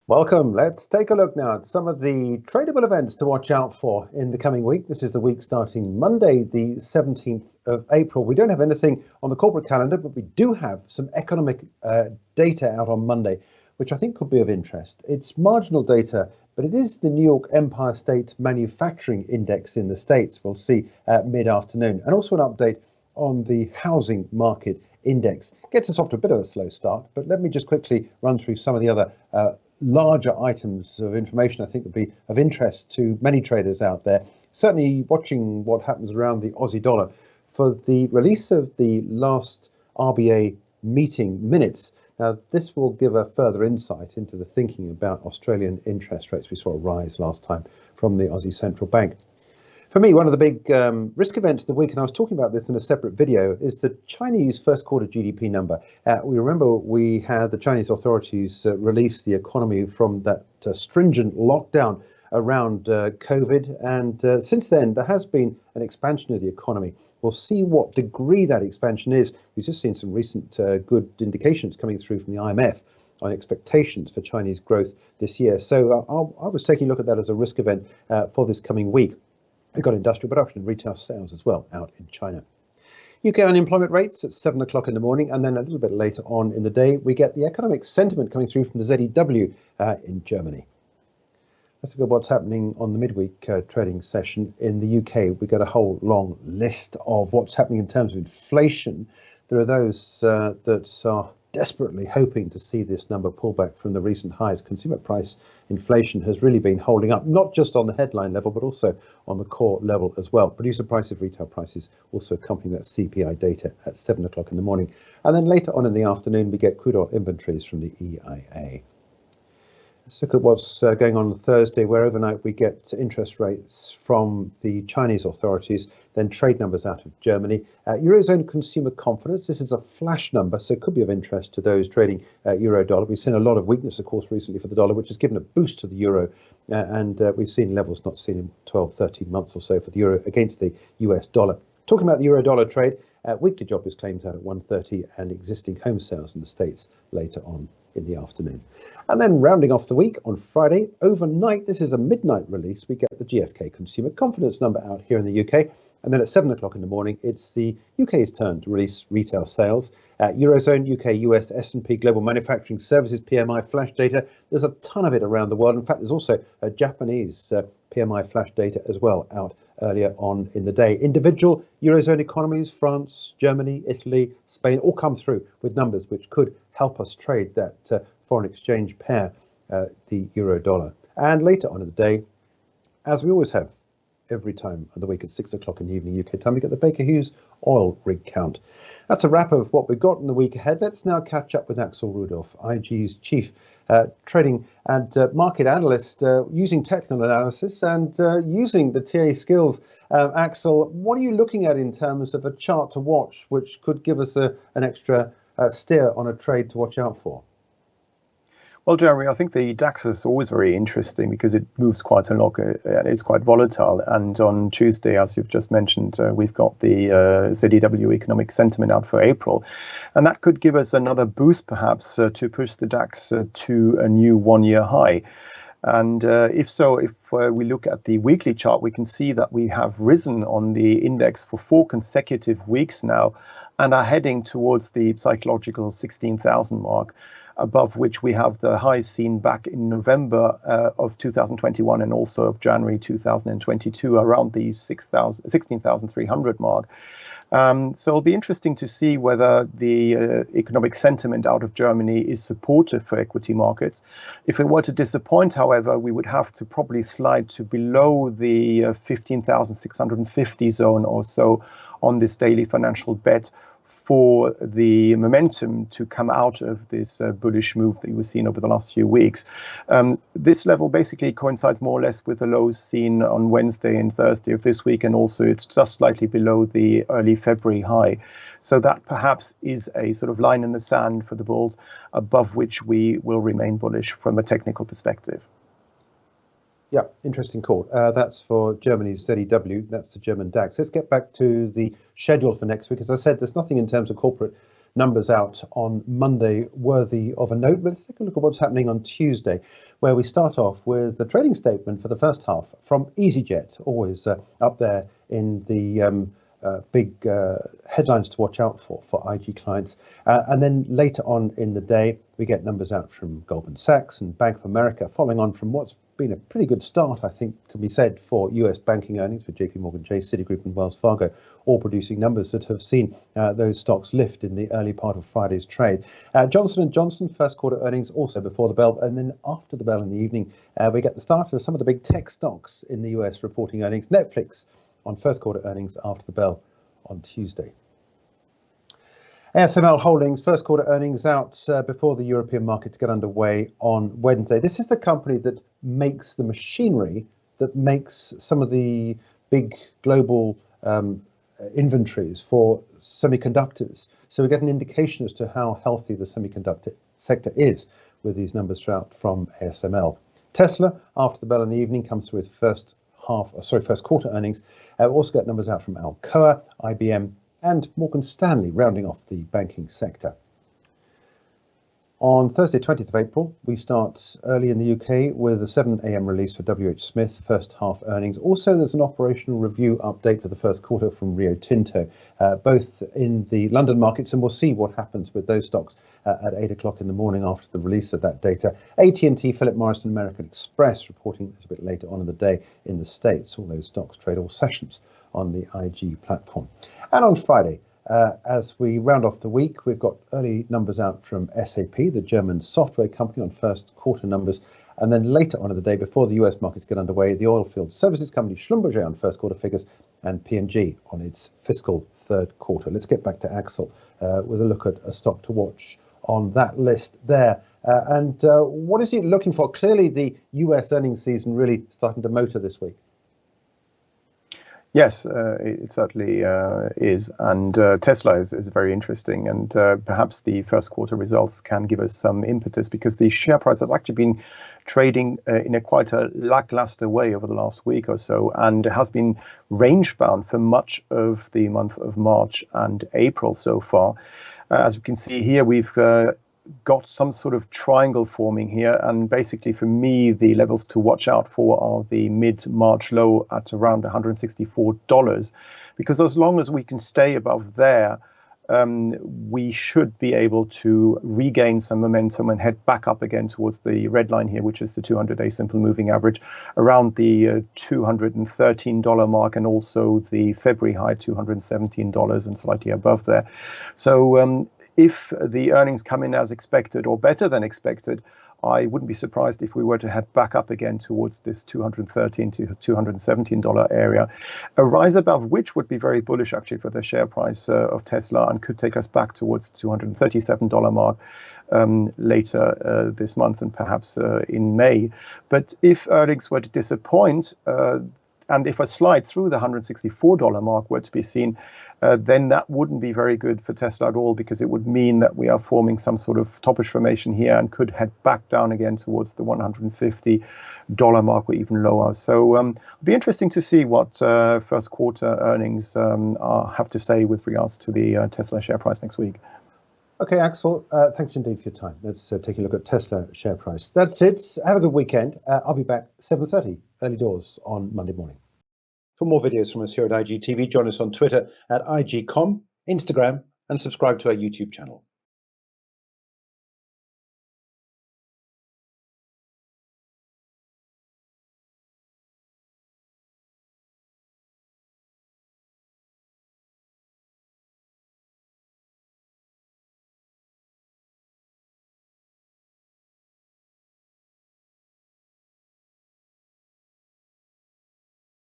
Welcome. Let's take a look now at some of the tradable events to watch out for in the coming week. This is the week starting Monday, the 17th of April. We don't have anything on the corporate calendar, but we do have some economic data out on Monday, which I think could be of interest. It's marginal data, but it is the New York Empire State Manufacturing Index in the States. We'll see mid-afternoon. And also an update on the housing market index. Gets us off to a bit of a slow start, but let me just quickly run through some of the other larger items of information I think would be of interest to many traders out there. Certainly watching what happens around the Aussie dollar. For the release of the last RBA meeting minutes, now this will give a further insight into the thinking about Australian interest rates. We saw a rise last time from the Aussie Central Bank. For me, one of the big risk events of the week, and I was talking about this in a separate video, is the Chinese first quarter GDP number. We remember we had the Chinese authorities release the economy from that stringent lockdown around COVID. And since then, there has been an expansion of the economy. We'll see what degree that expansion is. We've just seen some recent good indications coming through from the IMF on expectations for Chinese growth this year. So I was taking a look at that as a risk event for this coming week. We've got industrial production and retail sales as well out in China. UK unemployment rates at 7 o'clock in the morning, and then a little bit later on in the day, we get the economic sentiment coming through from the ZEW in Germany. Let's look at what's happening on the midweek trading session in the UK. We've got a whole long list of what's happening in terms of inflation. There are those that are desperately hoping to see this number pull back from the recent highs. Consumer price inflation has really been holding up, not just on the headline level, but also on the core level as well. Producer prices, retail prices also accompanying that CPI data at 7 o'clock in the morning. And then later on in the afternoon, we get crude oil inventories from the EIA. Let's look at what's going on Thursday, where overnight we get interest rates from the Chinese authorities, then trade numbers out of Germany. Eurozone consumer confidence, this is a flash number, so it could be of interest to those trading euro dollar. We've seen a lot of weakness, of course, recently for the dollar, which has given a boost to the euro. And we've seen levels not seen in 12, 13 months or so for the euro against the US dollar. Talking about the euro dollar trade, weekly jobless claims out at 130 and existing home sales in the States later on in the afternoon. And then rounding off the week on Friday, overnight, this is a midnight release, we get the GfK consumer confidence number out here in the UK. And then at 7 o'clock in the morning, it's the UK's turn to release retail sales. Eurozone, UK, US, S&P Global Manufacturing Services PMI flash data. There's a ton of it around the world. In fact, there's also a Japanese PMI flash data as well out earlier on in the day. Individual Eurozone economies, France, Germany, Italy, Spain, all come through with numbers which could help us trade that foreign exchange pair, the euro dollar. And later on in the day, as we always have every time of the week at 6 o'clock in the evening UK time, we get the Baker Hughes oil rig count. That's a wrap of what we've got in the week ahead. Let's now catch up with Axel Rudolph, IG's chief trading and market analyst, using technical analysis and using the TA skills. Axel, what are you looking at in terms of a chart to watch, which could give us an extra steer on a trade to watch out for? Well, Jeremy, I think the DAX is always very interesting because it moves quite a lot and it's quite volatile. And on Tuesday, as you've just mentioned, we've got the ZEW economic sentiment out for April. And that could give us another boost, perhaps, to push the DAX to a new one-year high. And if so, if we look at the weekly chart, we can see that we have risen on the index for 4 consecutive weeks now and are heading towards the psychological 16,000 mark, above which we have the highs seen back in November of 2021 and also of January 2022, around the 16,300 mark. So it'll be interesting to see whether the economic sentiment out of Germany is supportive for equity markets. If it were to disappoint, however, we would have to probably slide to below the 15,650 zone or so on this daily financial bet for the momentum to come out of this bullish move that we've seen over the last few weeks. This level basically coincides more or less with the lows seen on Wednesday and Thursday of this week, and also it's just slightly below the early February high. So that perhaps is a sort of line in the sand for the bulls, above which we will remain bullish from a technical perspective. Yeah, interesting call. That's for Germany's ZEW. That's the German DAX. Let's get back to the schedule for next week. As I said, there's nothing in terms of corporate numbers out on Monday worthy of a note. But let's take a look at what's happening on Tuesday, where we start off with the trading statement for the first half from EasyJet, always up there in the big headlines to watch out for IG clients. And then later on in the day, we get numbers out from Goldman Sachs and Bank of America, following on from what's been a pretty good start, I think, can be said for US banking earnings, with JP Morgan Chase, Citigroup and Wells Fargo all producing numbers that have seen those stocks lift in the early part of Friday's trade. Johnson & Johnson first quarter earnings also before the bell, and then after the bell in the evening, we get the start of some of the big tech stocks in the US reporting earnings. Netflix on first quarter earnings after the bell on Tuesday. ASML Holdings first quarter earnings out before the European markets get underway on Wednesday. This is the company that makes the machinery that makes some of the big global inventories for semiconductors. So we get an indication as to how healthy the semiconductor sector is with these numbers out from ASML. Tesla, after the bell in the evening, comes through with first quarter earnings. We also get numbers out from Alcoa, IBM, and Morgan Stanley, rounding off the banking sector. On Thursday, 20th of April, we start early in the UK with a 7 a.m. release for WH Smith, first half earnings. Also, there's an operational review update for the first quarter from Rio Tinto, both in the London markets, and we'll see what happens with those stocks at 8 o'clock in the morning after the release of that data. AT&T, Philip Morris and American Express reporting a little bit later on in the day in the States. All those stocks trade all sessions on the IG platform. And on Friday, as we round off the week, we've got early numbers out from SAP, the German software company, on first quarter numbers. And then later on in the day, before the US markets get underway, the oilfield services company Schlumberger on first quarter figures, and P&G on its fiscal third quarter. Let's get back to Axel with a look at a stock to watch on that list there. And what is he looking for? Clearly, the US earnings season really starting to motor this week. Yes, it certainly is. And Tesla is very interesting. And perhaps the first quarter results can give us some impetus, because the share price has actually been trading in a quite a lackluster way over the last week or so, and has been range bound for much of the month of March and April so far. As we can see here, we've got some sort of triangle forming here, and basically for me the levels to watch out for are the mid-March low at around $164, because as long as we can stay above there, we should be able to regain some momentum and head back up again towards the red line here, which is the 200-day simple moving average, around the $213 mark, and also the February high $217 and slightly above there. So if the earnings come in as expected or better than expected, I wouldn't be surprised if we were to head back up again towards this $213 to $217 area, a rise above which would be very bullish actually for the share price of Tesla, and could take us back towards the $237 mark later this month, and perhaps in May. But if earnings were to disappoint, and if a slide through the $164 mark were to be seen, then that wouldn't be very good for Tesla at all, because it would mean that we are forming some sort of toppish formation here and could head back down again towards the $150 mark or even lower. So it'll be interesting to see what first quarter earnings have to say with regards to the Tesla share price next week. Okay, Axel, thanks indeed for your time. Let's take a look at Tesla share price. That's it. Have a good weekend. I'll be back 7:30, early doors on Monday morning. For more videos from us here at IGTV, join us on Twitter at IGCom, Instagram, and subscribe to our YouTube channel.